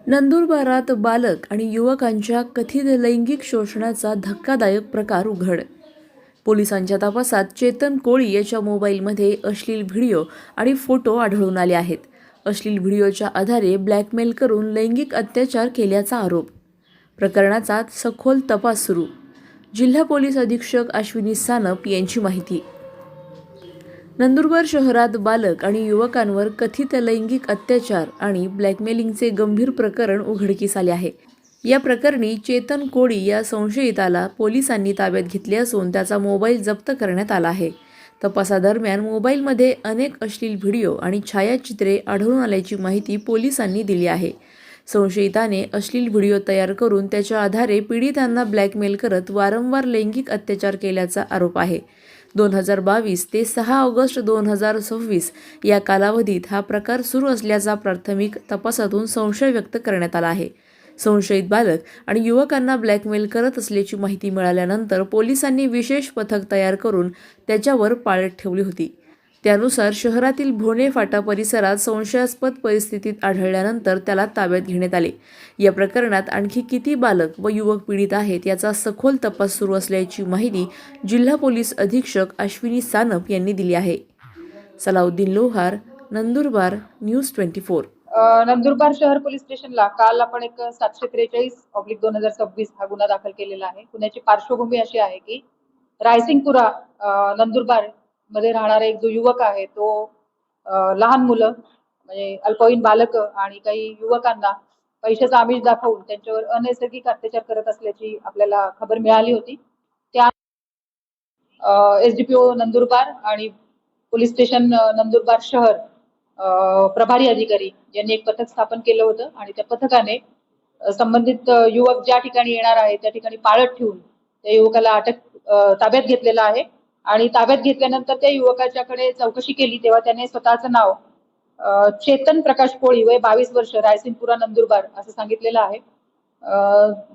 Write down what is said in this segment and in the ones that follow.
नंदुरबारात बालक आणि युवकांच्या कथित लैंगिक शोषणाचा धक्कादायक प्रकार उघड. पोलिसांच्या तपासात चेतन कोळी याच्या मोबाईलमध्ये अश्लील व्हिडिओ आणि फोटो आढळून आले आहेत. अश्लील व्हिडिओच्या आधारे ब्लॅकमेल करून लैंगिक अत्याचार केल्याचा आरोप. प्रकरणाचा सखोल तपास सुरू. जिल्हा पोलीस अधीक्षक अश्विनी सानप यांची माहिती. नंदुरबार शहरात बालक आणि युवकांवर कथित लैंगिक अत्याचार आणि ब्लॅकमेलिंगचे गंभीर प्रकरण उघडकीस आले आहे. या प्रकरणी चेतन कोळी या संशयिताला पोलिसांनी ताब्यात घेतले असून त्याचा मोबाईल जप्त करण्यात आला आहे. तपासादरम्यान मोबाईलमध्ये अनेक अश्लील व्हिडिओ आणि छायाचित्रे आढळून आल्याची माहिती पोलिसांनी दिली आहे. संशयिताने अश्लील व्हिडिओ तयार करून त्याच्या आधारे पीडितांना ब्लॅकमेल करत वारंवार लैंगिक अत्याचार केल्याचा आरोप आहे. 2022 ते 6 ऑगस्ट 2026 या कालावधीत हा प्रकार सुरू असल्याचा प्राथमिक तपासातून संशय व्यक्त करण्यात आला आहे. संशयित बालक आणि युवकांना ब्लॅकमेल करत असल्याची माहिती मिळाल्यानंतर पोलिसांनी विशेष पथक तयार करून त्याच्यावर पाळत ठेवली होती. त्यानुसार शहरातील भोणे फाटा परिसरात संशयास्पद परिस्थितीत आढळल्यानंतर त्याला ताब्यात घेण्यात आले. या प्रकरणात आणखी किती बालक व युवक पीडित आहेत याचा सखोल तपास सुरू असल्याची माहिती जिल्हा पोलीस अधीक्षक अश्विनी सानप यांनी दिली आहे. सलाउद्दीन लोहार, नंदुरबार, न्यूज 24. नंदुरबार शहर पोलीस स्टेशनला काल आपण एक 743/2026 हा गुन्हा दाखल केलेला आहे. गुन्ह्याची पार्श्वभूमी अशी आहे की रायसिंगपुरा नंदुरबार मध्ये राहणारा एक जो युवक आहे तो लहान मुलं म्हणजे अल्पवयीन बालक आणि काही युवकांना पैशाचा आमिष दाखवून त्यांच्यावर अनैसर्गिक अत्याचार करत असल्याची आपल्याला खबर मिळाली होती. त्या SDPO नंदुरबार आणि पोलीस स्टेशन नंदुरबार शहर प्रभारी अधिकारी यांनी एक पथक स्थापन केलं होतं आणि त्या पथकाने संबंधित युवक ज्या ठिकाणी येणार आहे त्या ठिकाणी पाळत ठेवून त्या युवकाला ताब्यात घेतलेला आहे. आणि ताब्यात घेतल्यानंतर त्या युवकाच्याकडे चौकशी केली तेव्हा त्याने स्वतःचं नाव चेतन प्रकाश कोळी वय 22 वर्ष रायसिंगपुरा नंदुरबार असं सांगितलेलं आहे.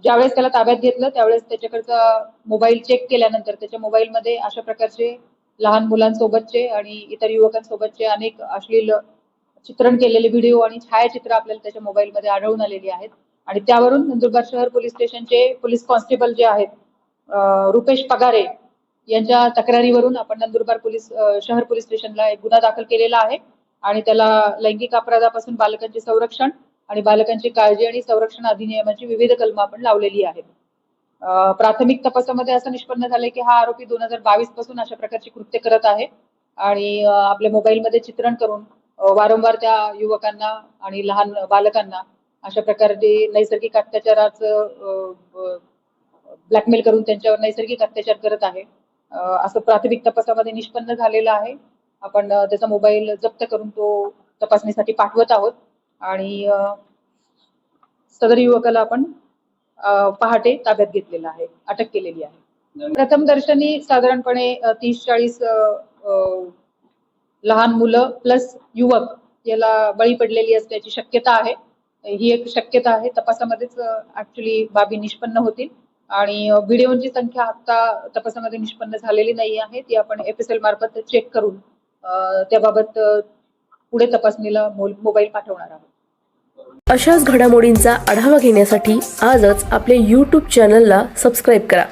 ज्यावेळेस त्याला ताब्यात घेतलं त्यावेळेस त्याच्याकडचा मोबाईल चेक केल्यानंतर त्याच्या मोबाईलमध्ये अशा प्रकारचे लहान मुलांसोबतचे आणि इतर युवकांसोबतचे अनेक अश्लील चित्रण केलेले व्हिडिओ आणि छायाचित्र आपल्याला त्याच्या मोबाईलमध्ये आढळून आलेली आहेत. आणि त्यावरून नंदुरबार शहर पोलीस स्टेशनचे पोलीस कॉन्स्टेबल जे आहेत रुपेश पगारे यांच्या तक्रारीवरून आपण नंदुरबार शहर पोलीस स्टेशनला एक गुन्हा दाखल केलेला आहे आणि त्याला लैंगिक अपराधापासून बालकांचे संरक्षण आणि बालकांची काळजी आणि संरक्षण अधिनियमाची विविध कलम आपण लावलेली आहेत. प्राथमिक तपासामध्ये असं निष्पन्न झालंय की हा आरोपी 2022 पासून अशा प्रकारची कृत्य करत आहे आणि आपल्या मोबाईलमध्ये चित्रण करून वारंवार त्या युवकांना आणि लहान बालकांना अशा प्रकारे नैसर्गिक अत्याचाराचं ब्लॅकमेल करून त्यांच्यावर नैसर्गिक अत्याचार करत आहे असं प्राथमिक तपासामध्ये निष्पन्न झालेलं आहे. आपण त्याचा मोबाईल जप्त करून तो तपासणीसाठी पाठवत आहोत आणि सदर युवकाला आपण पहाटे ताब्यात घेतलेला आहे, अटक केलेली आहे. प्रथम दर्शनी साधारणपणे 30-40 लहान मुलं प्लस युवक याला बळी पडलेली असल्याची शक्यता आहे. ही एक शक्यता आहे. तपासामध्येच ऍक्च्युली बाबी निष्पन्न होतील आणि व्हिडिओची संख्या आता तपासामध्ये निष्पन्न झालेली नाही आहे. ती आपण FSL मार्फत चेक करून त्याबाबत पुढे तपासणीला मोबाईल पाठवणार आहोत. अशाच घडामोडींचा आढावा घेण्यासाठी आजच आपल्या YouTube चॅनलला सबस्क्राईब करा.